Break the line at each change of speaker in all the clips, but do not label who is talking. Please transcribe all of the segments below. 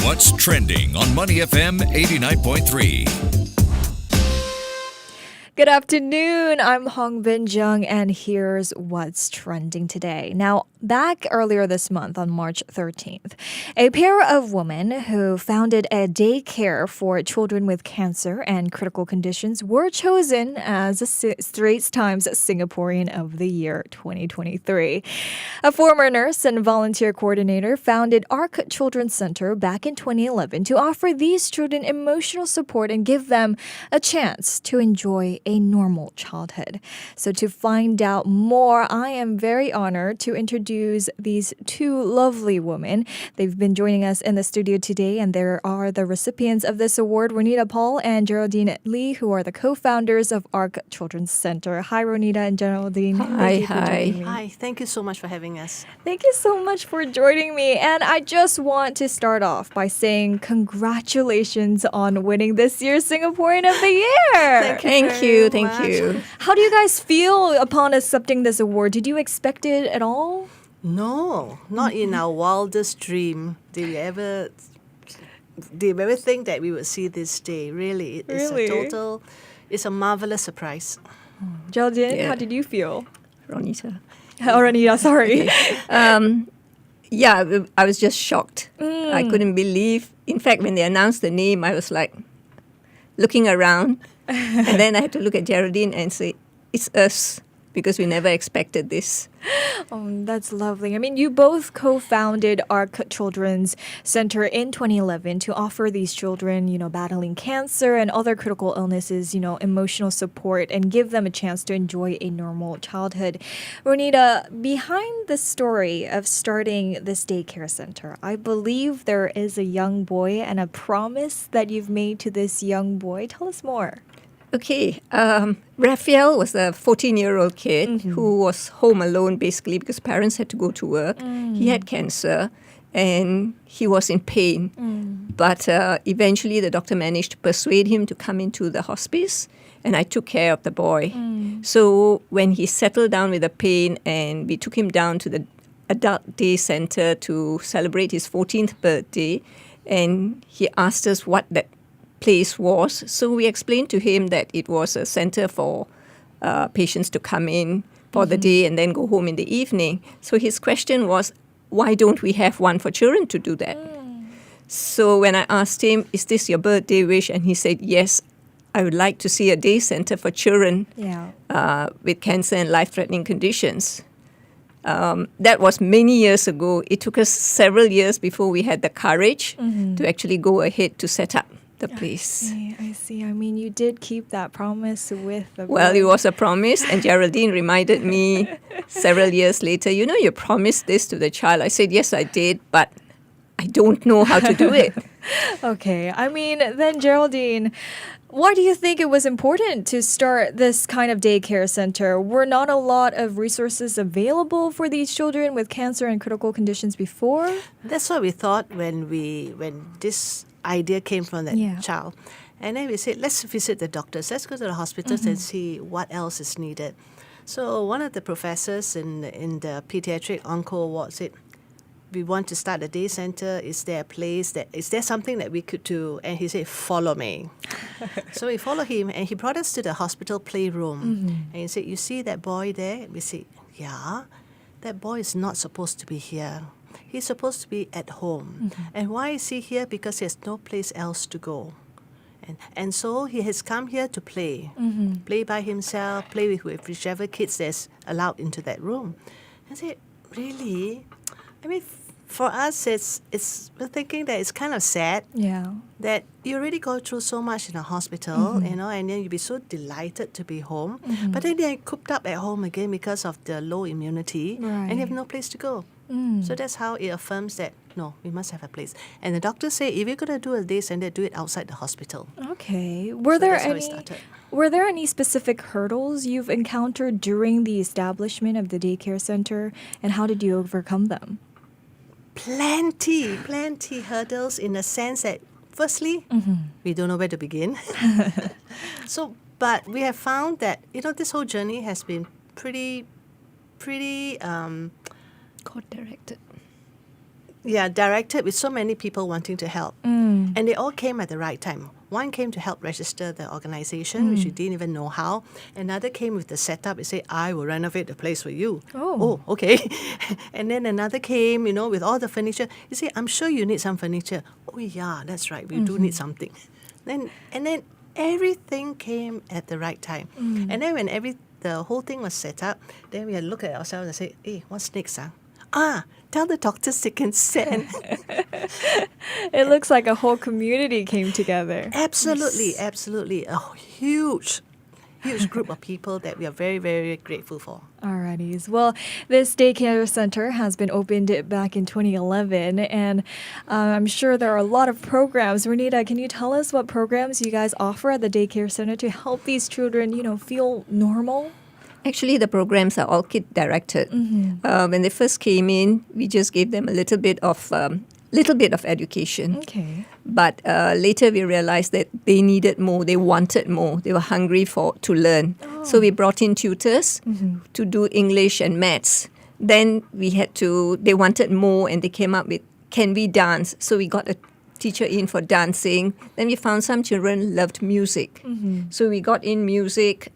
What's trending on Money FM 89.3?
Good afternoon. I'm Hongbin Jeong, and here's what's trending today. Now, back earlier this month on March 13th, a pair of women who founded a daycare for children with cancer and critical conditions were chosen as the Straits Times Singaporean of the Year 2023. A former nurse and volunteer coordinator founded ARC Children's Center back in 2011 to offer these children emotional support and give them a chance to enjoy a normal childhood. So to find out more, I am very honored to introduce these two lovely women. They've been joining us in the studio today, and there are the recipients of this award, Ronita Paul and Geraldine Lee, who are the co-founders of ARC Children's Center. Hi, Ronita and Geraldine.
Hi.
Hi, thank you so much for having us.
Thank you so much for joining me. And I just want to start off by saying congratulations on winning this year's Singaporean of the Year.
Thank you.
How do you guys feel upon accepting this award? Did you expect it at all?
No, not in our wildest dream did we ever think that we would see this day. Really, it's a marvelous surprise.
Geraldine,
Yeah.
how did you feel?
Ronita.
Oh, Ronita, sorry.
Yeah, I was just shocked. I couldn't believe. In fact, when they announced the name, I was like looking around. And then I had to look at Geraldine and say, it's us, because we never expected this.
Oh, that's lovely. I mean, you both co-founded ARC Children's Center in 2011 to offer these children, battling cancer and other critical illnesses, emotional support and give them a chance to enjoy a normal childhood. Ronita, behind the story of starting this daycare center, I believe there is a young boy and a promise that you've made to this young boy. Tell us more.
Okay, Raphael was a 14-year-old kid who was home alone basically because parents had to go to work. He had cancer and he was in pain. But eventually the doctor managed to persuade him to come into the hospice, and I took care of the boy. So when he settled down with the pain and we took him down to the adult day center to celebrate his 14th birthday, and he asked us what that place was. So we explained to him that it was a center for patients to come in for the day and then go home in the evening. So his question was, why don't we have one for children to do that? So when I asked him, is this your birthday wish? And he said, yes, I would like to see a day center for children with cancer and life-threatening conditions. That was many years ago. It took us several years before we had the courage to actually go ahead to set up the place.
I see. I mean, you did keep that promise with the
Well,
boy.
it was a promise, and Geraldine reminded me several years later, you promised this to the child. I said, yes, I did, but I don't know how to do it.
Okay. I mean, then Geraldine, why do you think it was important to start this kind of daycare center? Were not a lot of resources available for these children with cancer and critical conditions before?
That's what we thought when this idea came from that child. And then we said, let's visit the doctors. Let's go to the hospitals and see what else is needed. So one of the professors in the pediatric onco ward said, we want to start a day center. Is there a place is there something that we could do? And he said, follow me. So we followed him, and he brought us to the hospital playroom. And he said, you see that boy there? We said, yeah, that boy is not supposed to be here. He's supposed to be at home. And why is he here? Because there's no place else to go. And so he has come here to play. Play by himself, play with whichever kids that's allowed into that room. I said, really? I mean, for us, we're thinking that it's kind of sad that you already go through so much in a hospital, and then you'd be so delighted to be home. But then they're cooped up at home again because of the low immunity, and you have no place to go. So that's how it affirms that, no, we must have a place. And the doctors say, if you're going to do a day center, do it outside the hospital.
Okay.
That's how it started.
Were there any specific hurdles you've encountered during the establishment of the daycare center, and how did you overcome them?
Plenty hurdles in the sense that, firstly, we don't know where to begin. But we have found that, this whole journey has been pretty
God-directed.
directed with so many people wanting to help. And they all came at the right time. One came to help register the organization, which we didn't even know how. Another came with the setup and said, I will renovate the place for you. Oh, okay. And then another came, with all the furniture. He said, I'm sure you need some furniture. Oh, yeah, that's right. We do need something. And then everything came at the right time. And then when the whole thing was set up, then we had to look at ourselves and say, hey, what's next? Tell the doctors they can send.
It looks like a whole community came together.
Absolutely. A huge group of people that we are very, very grateful for.
Alrighties. Well, this daycare center has been opened back in 2011, and I'm sure there are a lot of programs. Ronita, can you tell us what programs you guys offer at the daycare center to help these children, feel normal?
Actually, the programs are all kid-directed. When they first came in, we just gave them a little bit of education.
Okay.
But later we realized that they needed more, they wanted more, they were hungry to learn. So we brought in tutors to do English and maths. Then they wanted more and they came up with, can we dance? So we got a teacher in for dancing. Then we found some children loved music. So we got in music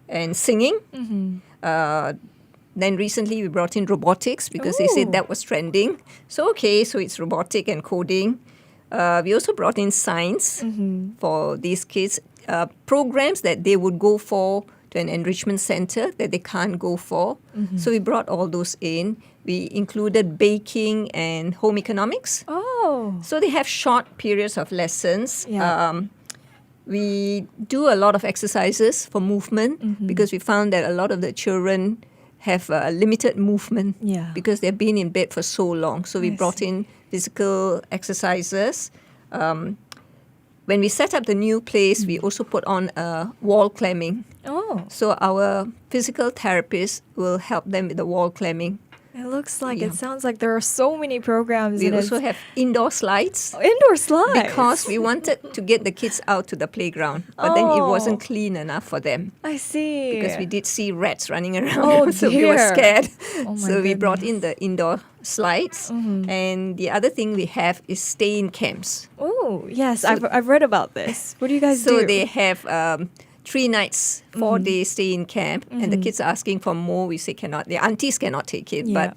and singing. Then recently we brought in robotics because they said that was trending. So it's robotic and coding. We also brought in science for these kids, programs that they would go for to an enrichment center that they can't go for. So we brought all those in. We included baking and home economics.
Oh.
So they have short periods of lessons.
Yeah.
We do a lot of exercises for movement because we found that a lot of the children have limited movement because they've been in bed for so long. So we brought in physical exercises. When we set up the new place, we also put on wall climbing.
Oh.
So our physical therapist will help them with the wall climbing.
It sounds like there are so many programs.
We also have indoor slides.
Indoor slides?
Because we wanted to get the kids out to the playground, but then it wasn't clean enough for them.
I see.
Because we did see rats running around, so we were scared. So we brought in the indoor slides. And the other thing we have is stay-in camps.
Oh, yes, I've read about this. What do you guys do?
So they have 3 nights, 4 days stay in camp, and the kids are asking for more. We say cannot. The aunties cannot take it, but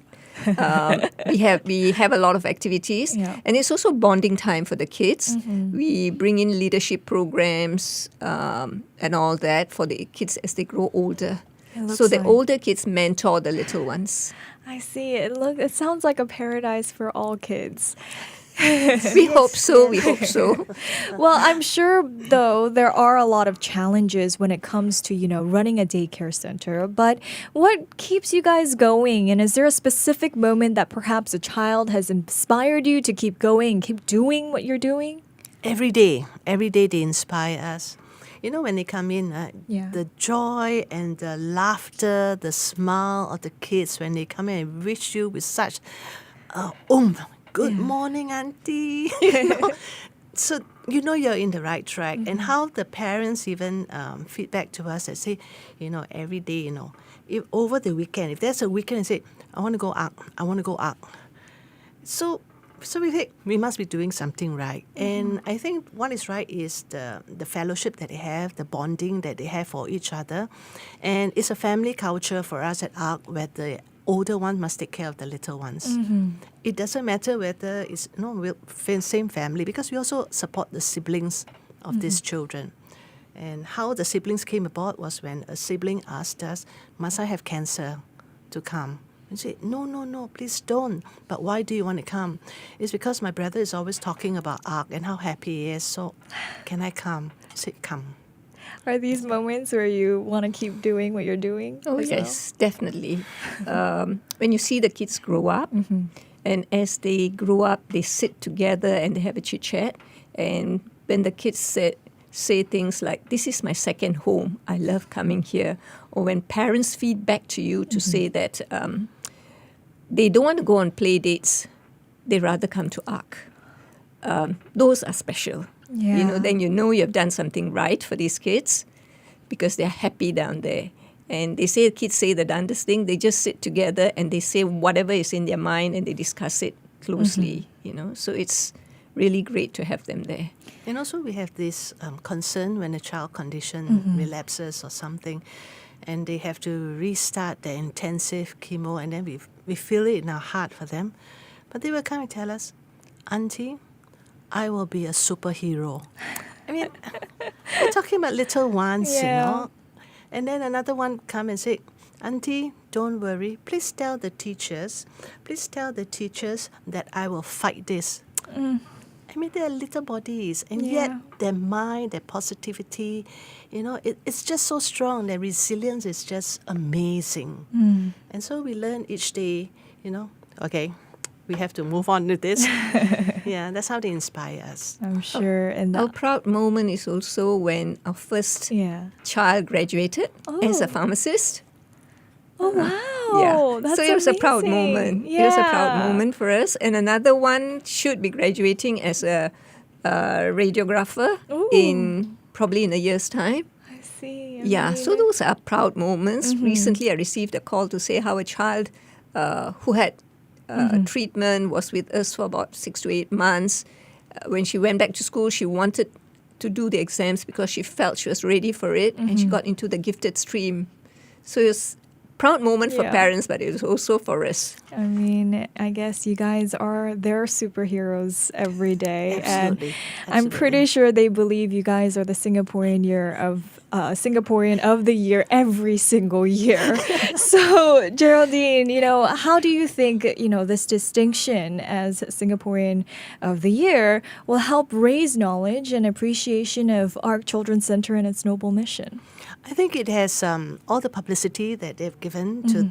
we have a lot of activities, and it's also bonding time for the kids. We bring in leadership programs and all that for the kids as they grow older. So the older kids mentor the little ones.
I see. It sounds like a paradise for all kids.
We hope so.
Well, I'm sure, though, there are a lot of challenges when it comes to, running a daycare center. But what keeps you guys going? And is there a specific moment that perhaps a child has inspired you to keep going, keep doing what you're doing?
Every day they inspire us. When they come in, the joy and the laughter, the smile of the kids when they come in and wish you with such, good morning, auntie. So you're in the right track. And how the parents even feedback to us and say, every day, if over the weekend, if there's a weekend, and say, I want to go out. So we think we must be doing something right. And I think what is right is the fellowship that they have, the bonding that they have for each other. And it's a family culture for us at ARC where the older one must take care of the little ones. It doesn't matter whether it's same family, because we also support the siblings of these children. And how the siblings came about was when a sibling asked us, must I have cancer to come? And say, no, please don't. But why do you want to come? It's because my brother is always talking about ARC and how happy he is. So can I come? I say, come.
Are these moments where you want to keep doing what you're doing?
Oh, yes, definitely. When you see the kids grow up, and as they grow up, they sit together and they have a chit-chat. And when the kids say things like, this is my second home, I love coming here. Or when parents feed back to you to say that they don't want to go on play dates, they rather come to ARC. Those are special.
Yeah.
Then you've done something right for these kids because they're happy down there. And they say, kids say the darndest thing, they just sit together and they say whatever is in their mind and they discuss it closely, So it's really great to have them there.
And also we have this concern when a child condition relapses or something, and they have to restart their intensive chemo, and then we feel it in our heart for them. But they will come and tell us, Auntie, I will be a superhero. I mean, we're talking about little ones, And then another one come and say, Auntie, don't worry. Please tell the teachers that I will fight this. I mean, they're little bodies, and yet their mind, their positivity, it's just so strong. Their resilience is just amazing. And so we learn each day, okay, we have to move on with this. That's how they inspire us.
I'm sure. And
our proud moment is also when our first child graduated as a pharmacist.
Oh, wow.
Yeah.
That's
so it was
amazing.
a proud moment.
Yeah.
It was a proud moment for us. And another one should be graduating as a radiographer probably in a year's time.
I see.
Yeah, so those are proud moments. Recently, I received a call to say how a child who had treatment was with us for about 6 to 8 months. When she went back to school, she wanted to do the exams because she felt she was ready for it, and she got into the gifted stream. So it was proud moment for parents, but it was also for us.
I mean, I guess you guys are their superheroes every day.
Absolutely.
And I'm pretty sure they believe you guys are the Singaporean of the Year every single year. So, Geraldine, how do you think, this distinction as Singaporean of the Year will help raise knowledge and appreciation of ARC Children's Centre and its noble mission?
I think it has all the publicity that they've given to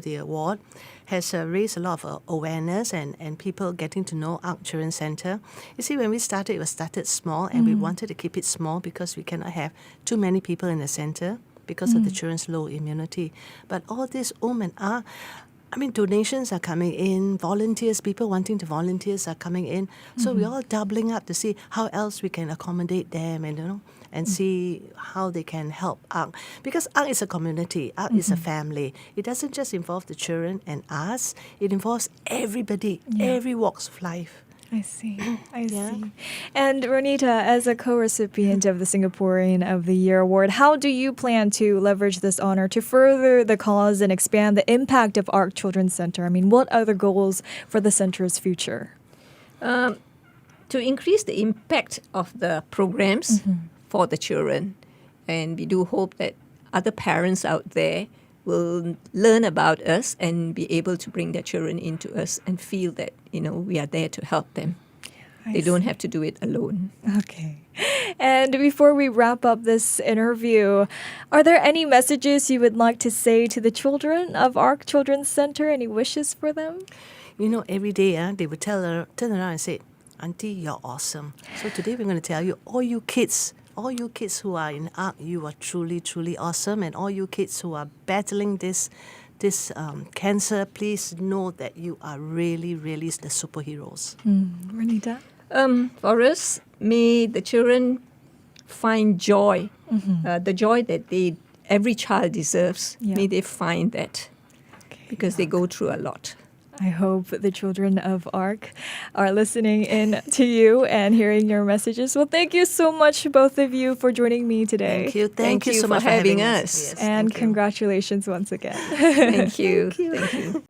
the award has raised a lot of awareness and people getting to know ARC Children's Centre. You see, when we started, it was started small, and we wanted to keep it small because we cannot have too many people in the centre because of the children's low immunity. But all these women are, donations are coming in, people wanting to volunteers are coming in. So we're all doubling up to see how else we can accommodate them and see how they can help ARC. Because ARC is a community, ARC is a family. It doesn't just involve the children and us, it involves everybody, every walks of life.
I see. See. And Ronita, as a co-recipient of the Singaporean of the Year award, how do you plan to leverage this honor to further the cause and expand the impact of ARC Children's Centre? What are the goals for the centre's future?
To increase the impact of the programs for the children. And we do hope that other parents out there will learn about us and be able to bring their children into us and feel that, we are there to help them. They don't have to do it alone.
Okay. And before we wrap up this interview, are there any messages you would like to say to the children of ARC Children's Centre? Any wishes for them?
Every day they would turn around and say, Auntie, you're awesome. So today we're going to tell you, all you kids who are in ARC, you are truly, truly awesome. And all you kids who are battling this cancer, please know that you are really, really the superheroes.
Ronita?
For us, may the children find joy, the joy that every child deserves.
Yeah.
May they find that because they go through a lot.
I hope the children of ARC are listening in to you and hearing your messages. Well, thank you so much, both of you, for joining me today.
Thank you.
Thank you
so
for
much
having
for having
us.
Yes,
And congratulations once again.
Thank you. Thank you.